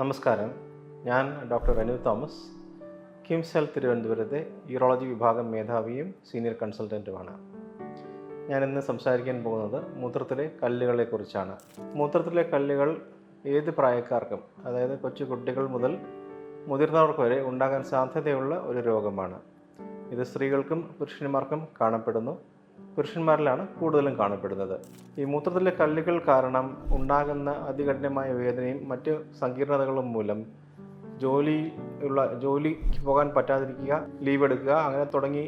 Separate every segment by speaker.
Speaker 1: നമസ്കാരം. ഞാൻ doctor Anu Thomas, KIMS health തിരുവനന്തപുരത്തെ യൂറോളജി വിഭാഗം മേധാവിയും സീനിയർ കൺസൾട്ടൻറ്റുമാണ്. ഞാനിന്ന് സംസാരിക്കാൻ പോകുന്നത് മൂത്രത്തിലെ കല്ലുകളെക്കുറിച്ചാണ്. മൂത്രത്തിലെ കല്ലുകൾ ഏത് പ്രായക്കാർക്കും, അതായത് കൊച്ചു കുട്ടികൾ മുതൽ മുതിർന്നവർക്ക് വരെ ഉണ്ടാകാൻ സാധ്യതയുള്ള ഒരു രോഗമാണ്. ഇത് സ്ത്രീകൾക്കും പുരുഷന്മാർക്കും കാണപ്പെടുന്നു. പുരുഷന്മാരിലാണ് കൂടുതലും കാണപ്പെടുന്നത്. ഈ മൂത്രത്തിലെ കല്ലുകൾ കാരണം ഉണ്ടാകുന്ന അതികഠിനമായ വേദനയും മറ്റ് സങ്കീർണതകളും മൂലം ജോലിക്ക് പോകാൻ പറ്റാതിരിക്കുക, ലീവ് എടുക്കുക, അങ്ങനെ തുടങ്ങി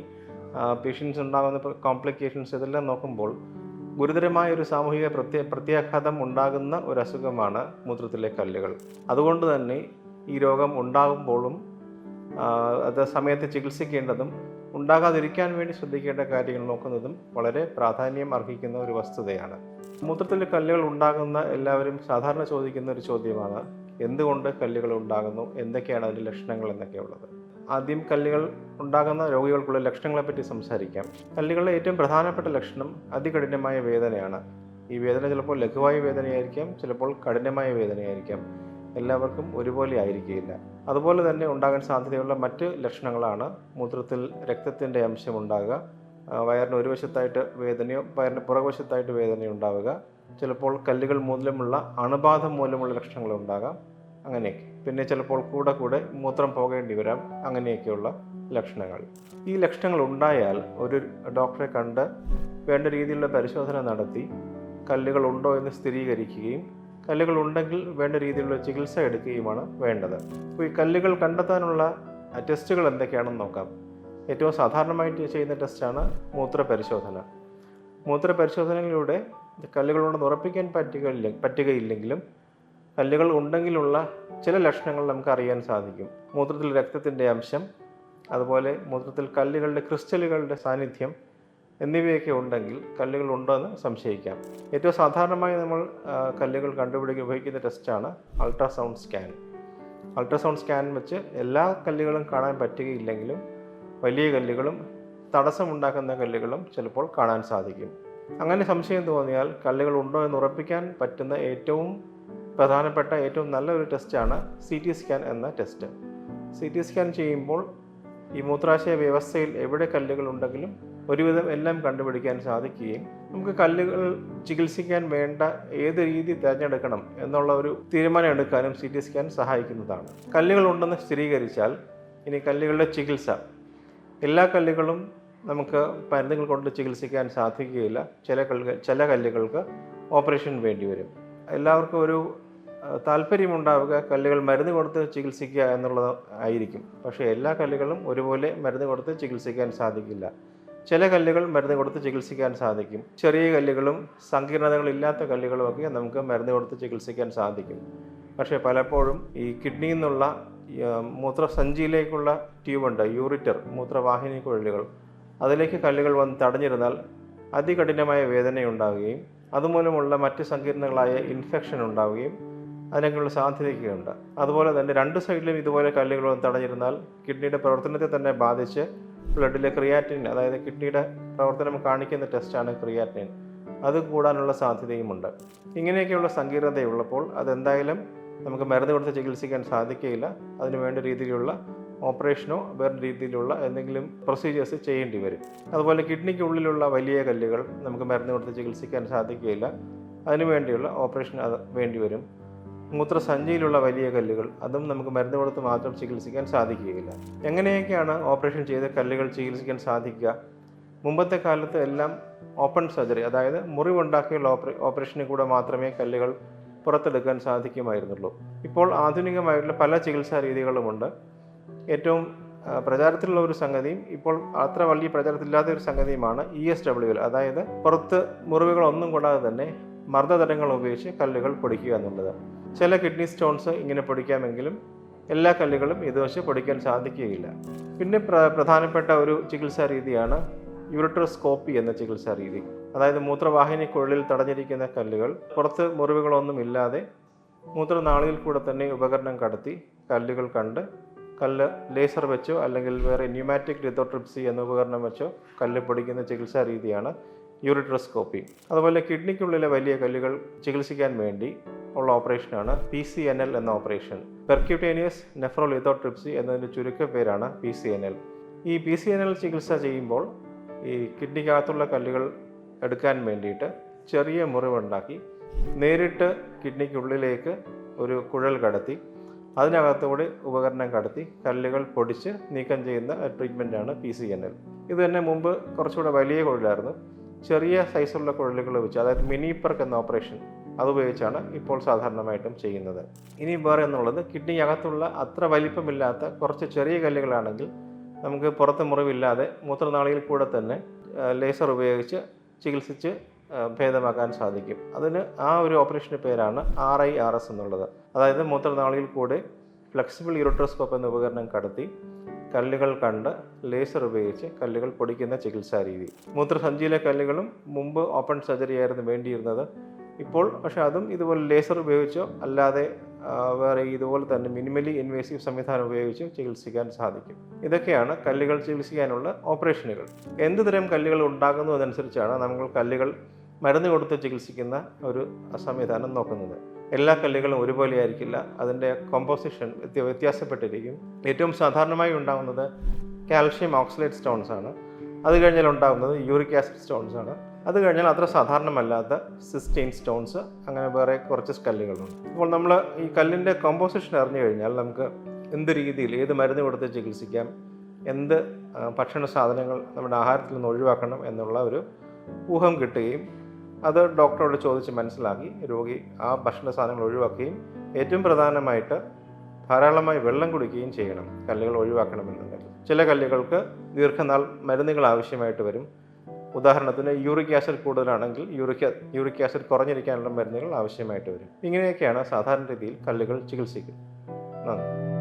Speaker 1: പേഷ്യൻസ് ഉണ്ടാകുന്ന കോംപ്ലിക്കേഷൻസ് ഇതെല്ലാം നോക്കുമ്പോൾ ഗുരുതരമായ ഒരു സാമൂഹിക പ്രത്യാഘാതം ഉണ്ടാകുന്ന ഒരു അസുഖമാണ് മൂത്രത്തിലെ കല്ലുകൾ. അതുകൊണ്ട് തന്നെ ഈ രോഗം ഉണ്ടാകുമ്പോഴും അത് സമയത്ത് ചികിത്സിക്കേണ്ടതും ഉണ്ടാകാതിരിക്കാൻ വേണ്ടി ശ്രദ്ധിക്കേണ്ട കാര്യങ്ങൾ നോക്കുന്നതും വളരെ പ്രാധാന്യം അർഹിക്കുന്ന ഒരു വസ്തുതയാണ്. മൂത്രത്തിലെ കല്ലുകൾ ഉണ്ടാകുന്ന എല്ലാവരും സാധാരണ ചോദിക്കുന്ന ഒരു ചോദ്യമാണ്, എന്തുകൊണ്ട് കല്ലുകൾ ഉണ്ടാകുന്നു, എന്തൊക്കെയാണ് അതിൻ്റെ ലക്ഷണങ്ങൾ എന്നൊക്കെയുള്ളത്. ആദ്യം കല്ലുകൾ ഉണ്ടാകുന്ന രോഗികൾക്കുള്ള ലക്ഷണങ്ങളെപ്പറ്റി സംസാരിക്കാം. കല്ലുകളുടെ ഏറ്റവും പ്രധാനപ്പെട്ട ലക്ഷണം അതികഠിനമായ വേദനയാണ്. ഈ വേദന ചിലപ്പോൾ ലഘുവായ വേദനയായിരിക്കാം, ചിലപ്പോൾ കഠിനമായ വേദനയായിരിക്കാം. എല്ലാവർക്കും ഒരുപോലെ ആയിരിക്കില്ല. അതുപോലെ തന്നെ ഉണ്ടാകാൻ സാധ്യതയുള്ള മറ്റ് ലക്ഷണങ്ങളാണ് മൂത്രത്തിൽ രക്തത്തിൻ്റെ അംശം ഉണ്ടാകുക, വയറിന് ഒരു വശത്തായിട്ട് വേദനയോ വയറിന് പുറകുവശത്തായിട്ട് വേദനയോ ഉണ്ടാവുക, ചിലപ്പോൾ കല്ലുകൾ മൂലമുള്ള അണുബാധ മൂലമുള്ള ലക്ഷണങ്ങൾ ഉണ്ടാകാം, അങ്ങനെയൊക്കെ. പിന്നെ ചിലപ്പോൾ കൂടെ മൂത്രം പോകേണ്ടി വരാം, അങ്ങനെയൊക്കെയുള്ള ലക്ഷണങ്ങൾ. ഈ ലക്ഷണങ്ങൾ ഉണ്ടായാൽ ഒരു ഡോക്ടറെ കണ്ട് വേണ്ട രീതിയിലുള്ള പരിശോധന നടത്തി കല്ലുകൾ ഉണ്ടോ എന്ന് സ്ഥിരീകരിക്കുകയും കല്ലുകൾ ഉണ്ടെങ്കിൽ വേണ്ട രീതിയിലുള്ള ചികിത്സ എടുക്കുകയുമാണ് വേണ്ടത്. അപ്പോൾ ഈ കല്ലുകൾ കണ്ടെത്താനുള്ള ടെസ്റ്റുകൾ എന്തൊക്കെയാണെന്ന് നോക്കാം. ഏറ്റവും സാധാരണമായിട്ട് ചെയ്യുന്ന ടെസ്റ്റാണ് മൂത്രപരിശോധന. മൂത്രപരിശോധനയിലൂടെ കല്ലുകളുണ്ടെന്ന് ഉറപ്പിക്കാൻ പറ്റുകയില്ലെങ്കിലും കല്ലുകൾ ഉണ്ടെങ്കിലുള്ള ചില ലക്ഷണങ്ങൾ നമുക്ക് അറിയാൻ സാധിക്കും. മൂത്രത്തിൽ രക്തത്തിൻ്റെ അംശം, അതുപോലെ മൂത്രത്തിൽ കല്ലുകളുടെ ക്രിസ്റ്റലുകളുടെ സാന്നിധ്യം എന്നിവയൊക്കെ ഉണ്ടെങ്കിൽ കല്ലുകൾ ഉണ്ടെന്ന് സംശയിക്കാം. ഏറ്റവും സാധാരണമായി നമ്മൾ കല്ലുകൾ ഉപയോഗിക്കുന്ന ടെസ്റ്റാണ് അൾട്രാസൗണ്ട് സ്കാൻ. അൾട്രാസൗണ്ട് സ്കാൻ വെച്ച് എല്ലാ കല്ലുകളും കാണാൻ പറ്റുകയില്ലെങ്കിലും വലിയ കല്ലുകളും തടസ്സമുണ്ടാക്കുന്ന കല്ലുകളും ചിലപ്പോൾ കാണാൻ സാധിക്കും. അങ്ങനെ സംശയം തോന്നിയാൽ കല്ലുകൾ ഉണ്ടോ എന്ന് ഉറപ്പിക്കാൻ പറ്റുന്ന ഏറ്റവും പ്രധാനപ്പെട്ട ഏറ്റവും നല്ലൊരു ടെസ്റ്റാണ് CT സ്കാൻ എന്ന ടെസ്റ്റ്. CT സ്കാൻ ചെയ്യുമ്പോൾ ഈ മൂത്രാശയ വ്യവസ്ഥയിൽ എവിടെ കല്ലുകൾ ഉണ്ടെങ്കിലും ഒരുവിധം എല്ലാം കണ്ടുപിടിക്കാൻ സാധിക്കുകയും നമുക്ക് കല്ലുകൾ ചികിത്സിക്കാൻ വേണ്ട ഏത് രീതി തിരഞ്ഞെടുക്കണം എന്നുള്ള ഒരു തീരുമാനം എടുക്കാനും CT സ്കാൻ സഹായിക്കുന്നതാണ്. കല്ലുകൾ ഉണ്ടെന്ന് സ്ഥിരീകരിച്ചാൽ ഇനി കല്ലുകളുടെ ചികിത്സ. എല്ലാ കല്ലുകളും നമുക്ക് മരുന്നുകൾ കൊണ്ട് ചികിത്സിക്കാൻ സാധിക്കുകയില്ല. ചില കല്ലുകൾക്ക് ഓപ്പറേഷൻ വേണ്ടി വരും. എല്ലാവർക്കും ഒരു താല്പര്യമുണ്ടാവുക കല്ലുകൾ മരുന്ന് കൊടുത്ത് ചികിത്സിക്കുക എന്നുള്ളത് ആയിരിക്കും. പക്ഷേ എല്ലാ കല്ലുകളും ഒരുപോലെ മരുന്ന് കൊടുത്ത് ചികിത്സിക്കാൻ സാധിക്കില്ല. ചില കല്ലുകൾ മരുന്ന് കൊടുത്ത് ചികിത്സിക്കാൻ സാധിക്കും. ചെറിയ കല്ലുകളും സങ്കീർണതകളില്ലാത്ത കല്ലുകളുമൊക്കെ നമുക്ക് മരുന്ന് കൊടുത്ത് ചികിത്സിക്കാൻ സാധിക്കും. പക്ഷേ പലപ്പോഴും ഈ കിഡ്നിയിൽ നിന്നുള്ള മൂത്രസഞ്ചിയിലേക്കുള്ള ട്യൂബുണ്ട്, യൂറിറ്റർ, മൂത്രവാഹിനി കുഴലുകൾ, അതിലേക്ക് കല്ലുകൾ വന്ന് തടഞ്ഞിരുന്നാൽ അതികഠിനമായ വേദനയുണ്ടാവുകയും അതുമൂലമുള്ള മറ്റ് സങ്കീർണങ്ങളായ ഇൻഫെക്ഷൻ ഉണ്ടാവുകയും അതിനൊക്കെയുള്ള സാധ്യതയൊക്കെയുണ്ട്. അതുപോലെ തന്നെ രണ്ട് സൈഡിലും ഇതുപോലെ കല്ലുകൾ വന്ന് തടഞ്ഞിരുന്നാൽ കിഡ്നിയുടെ പ്രവർത്തനത്തെ തന്നെ ബാധിച്ച് ബ്ലഡിലെ ക്രിയാറ്റിൻ, അതായത് കിഡ്നിയുടെ പ്രവർത്തനം കാണിക്കുന്ന ടെസ്റ്റാണ് ക്രിയാറ്റിൻ, അത് കൂടാനുള്ള സാധ്യതയുമുണ്ട്. ഇങ്ങനെയൊക്കെയുള്ള സങ്കീർണതയുള്ളപ്പോൾ അതെന്തായാലും നമുക്ക് മരുന്ന് കൊടുത്ത് ചികിത്സിക്കാൻ സാധിക്കുകയില്ല. അതിന് വേണ്ട രീതിയിലുള്ള ഓപ്പറേഷനോ വേറെ രീതിയിലുള്ള എന്തെങ്കിലും പ്രൊസീജിയേഴ്സ് ചെയ്യേണ്ടി വരും. അതുപോലെ കിഡ്നിക്കുള്ളിലുള്ള വലിയ കല്ലുകൾ നമുക്ക് മരുന്ന് കൊടുത്ത് ചികിത്സിക്കാൻ സാധിക്കുകയില്ല. അതിനുവേണ്ടിയുള്ള ഓപ്പറേഷൻ വേണ്ടി വരും. മൂത്രസഞ്ചിയിലുള്ള വലിയ കല്ലുകൾ, അതും നമുക്ക് മരുന്ന് കൊടുത്ത് മാത്രം ചികിത്സിക്കാൻ സാധിക്കുകയില്ല. എങ്ങനെയൊക്കെയാണ് ഓപ്പറേഷൻ ചെയ്ത് കല്ലുകൾ ചികിത്സിക്കാൻ സാധിക്കുക? മുമ്പത്തെ കാലത്ത് എല്ലാം ഓപ്പൺ സർജറി, അതായത് മുറിവുണ്ടാക്കിയുള്ള ഓപ്പറേഷനിൽ കൂടെ മാത്രമേ കല്ലുകൾ പുറത്തെടുക്കാൻ സാധിക്കുമായിരുന്നുള്ളൂ. ഇപ്പോൾ ആധുനികമായിട്ടുള്ള പല ചികിത്സാ രീതികളുമുണ്ട്. ഏറ്റവും പ്രചാരത്തിലുള്ള ഒരു സംഗതിയും ഇപ്പോൾ അത്ര വലിയ പ്രചാരത്തിലില്ലാത്ത ഒരു സംഗതിയുമാണ് ESWL, അതായത് പുറത്ത് മുറിവുകളൊന്നും കൂടാതെ തന്നെ മർദ്ദതരങ്ങൾ ഉപയോഗിച്ച് കല്ലുകൾ പൊടിക്കുക എന്നുള്ളത്. ചില കിഡ്നി സ്റ്റോൺസ് ഇങ്ങനെ പൊടിക്കാമെങ്കിലും എല്ലാ കല്ലുകളും ഇത് വെച്ച് പൊടിക്കാൻ സാധിക്കുകയില്ല. പിന്നെ പ്രധാനപ്പെട്ട ഒരു ചികിത്സാ രീതിയാണ് യൂറിട്രോസ്കോപ്പി എന്ന ചികിത്സാ രീതി. അതായത് മൂത്രവാഹിനി കുഴലിൽ തടഞ്ഞിരിക്കുന്ന കല്ലുകൾ പുറത്ത് മുറിവുകളൊന്നും ഇല്ലാതെ മൂത്രനാളിയിൽ കൂടെ തന്നെ ഉപകരണം കടത്തി കല്ലുകൾ കണ്ട് കല്ല് ലേസർ വെച്ചോ അല്ലെങ്കിൽ വേറെ ന്യൂമാറ്റിക് ലിത്തോട്രിപ്സി എന്ന ഉപകരണം വെച്ചോ കല്ല് പൊടിക്കുന്ന ചികിത്സാ രീതിയാണ് യൂറിട്രോസ്കോപ്പി. അതുപോലെ കിഡ്നിക്കുള്ളിലെ വലിയ കല്ലുകൾ ചികിത്സിക്കാൻ വേണ്ടി ഉള്ള ഓപ്പറേഷനാണ് PCNL എന്ന ഓപ്പറേഷൻ. പെർക്യൂട്ടേനിയസ് നെഫ്രോലിത്തോട്രിപ്സി എന്നതിൻ്റെ ചുരുക്ക പേരാണ് PCNL. ഈ PCNL ചികിത്സ ചെയ്യുമ്പോൾ ഈ കിഡ്നിക്കകത്തുള്ള കല്ലുകൾ എടുക്കാൻ വേണ്ടിയിട്ട് ചെറിയ മുറിവുണ്ടാക്കി നേരിട്ട് കിഡ്നിക്കുള്ളിലേക്ക് ഒരു കുഴൽ കടത്തി അതിനകത്തുകൂടി ഉപകരണം കടത്തി കല്ലുകൾ പൊടിച്ച് നീക്കം ചെയ്യുന്ന ട്രീറ്റ്മെൻറ്റാണ് PCNL. ഇത് തന്നെ മുമ്പ് കുറച്ചുകൂടെ വലിയ കുഴലായിരുന്നു. ചെറിയ സൈസുള്ള കുഴലുകൾ വെച്ച്, അതായത് മിനി പെർക്ക് എന്ന ഓപ്പറേഷൻ അതുപയോഗിച്ചാണ് ഇപ്പോൾ സാധാരണമായിട്ടും ചെയ്യുന്നത്. ഇനി വേറെ എന്നുള്ളത്, കിഡ്നിക്കകത്തുള്ള അത്ര വലിപ്പമില്ലാത്ത കുറച്ച് ചെറിയ കല്ലുകളാണെങ്കിൽ നമുക്ക് പുറത്ത് മുറിവില്ലാതെ മൂത്രനാളിയിൽ കൂടെ തന്നെ ലേസർ ഉപയോഗിച്ച് ചികിത്സിച്ച് ഭേദമാക്കാൻ സാധിക്കും. അതിന് ആ ഒരു ഓപ്പറേഷൻ്റെ പേരാണ് RIRS എന്നുള്ളത്. അതായത് മൂത്രനാളിയിൽ കൂടെ ഫ്ലെക്സിബിൾ യൂറോട്രോസ്കോപ്പ് എന്ന ഉപകരണം കടത്തി കല്ലുകൾ കണ്ട് ലേസർ ഉപയോഗിച്ച് കല്ലുകൾ പൊടിക്കുന്ന ചികിത്സാ രീതി. മൂത്രസഞ്ചിയിലെ കല്ലുകളും മുമ്പ് ഓപ്പൺ സർജറി ആയിരുന്നു വേണ്ടിയിരുന്നത്. ഇപ്പോൾ പക്ഷേ അതും ഇതുപോലെ ലേസർ ഉപയോഗിച്ചോ അല്ലാതെ വേറെ ഇതുപോലെ തന്നെ മിനിമലി ഇൻവേസീവ് സംവിധാനം ഉപയോഗിച്ച് ചികിത്സിക്കാൻ സാധിക്കും. ഇതൊക്കെയാണ് കല്ലുകൾ ചികിത്സിക്കാനുള്ള ഓപ്പറേഷനുകൾ. എന്ത് തരം കല്ലുകൾ ഉണ്ടാകുന്നു അതനുസരിച്ചാണ് നമ്മൾ കല്ലുകൾ മരുന്ന് കൊടുത്ത് ചികിത്സിക്കുന്ന ഒരു സംവിധാനം നോക്കുന്നത്. എല്ലാ കല്ലുകളും ഒരുപോലെ ആയിരിക്കില്ല, അതിൻ്റെ കോമ്പോസിഷൻ വ്യത്യാസപ്പെട്ടിരിക്കും. ഏറ്റവും സാധാരണമായി ഉണ്ടാകുന്നത് കാൽഷ്യം ഓക്സലേറ്റ് സ്റ്റോൺസ് ആണ്. അത് കഴിഞ്ഞാൽ ഉണ്ടാകുന്നത് യൂറിക് ആസിഡ് സ്റ്റോൺസ് ആണ്. അത് കഴിഞ്ഞാൽ അത്ര സാധാരണമല്ലാത്ത സിസ്റ്റൈൻ സ്റ്റോൺസ്, അങ്ങനെ വേറെ കുറച്ച് കല്ലുകളുണ്ട്. അപ്പോൾ നമ്മൾ ഈ കല്ലിൻ്റെ കോമ്പോസിഷൻ അറിഞ്ഞു കഴിഞ്ഞാൽ നമുക്ക് എന്ത് രീതിയിൽ ഏത് മരുന്ന് കൊടുത്ത് ചികിത്സിക്കാം, എന്ത് ഭക്ഷണ സാധനങ്ങൾ നമ്മുടെ ആഹാരത്തിൽ നിന്ന് ഒഴിവാക്കണം എന്നുള്ള ഒരു ഊഹം കിട്ടുകയും അത് ഡോക്ടറോട് ചോദിച്ച് മനസ്സിലാക്കി രോഗി ആ ഭക്ഷണ സാധനങ്ങൾ ഒഴിവാക്കുകയും ഏറ്റവും പ്രധാനമായിട്ട് ധാരാളമായി വെള്ളം കുടിക്കുകയും ചെയ്യണം കല്ലുകൾ ഒഴിവാക്കണമെന്നുണ്ടെങ്കിൽ. ചില കല്ലുകൾക്ക് ദീർഘനാൾ മരുന്നുകൾ ആവശ്യമായിട്ട് വരും. ഉദാഹരണത്തിന് യൂറിക് ആസിഡ് കൂടുതലാണെങ്കിൽ യൂറിക് ആസിഡ് കുറഞ്ഞിരിക്കാനുള്ള മരുന്നുകൾ ആവശ്യമായിട്ട് വരും. ഇങ്ങനെയൊക്കെയാണ് സാധാരണ രീതിയിൽ കല്ലുകൾ ചികിത്സിക്കുന്നത്. നന്ദി.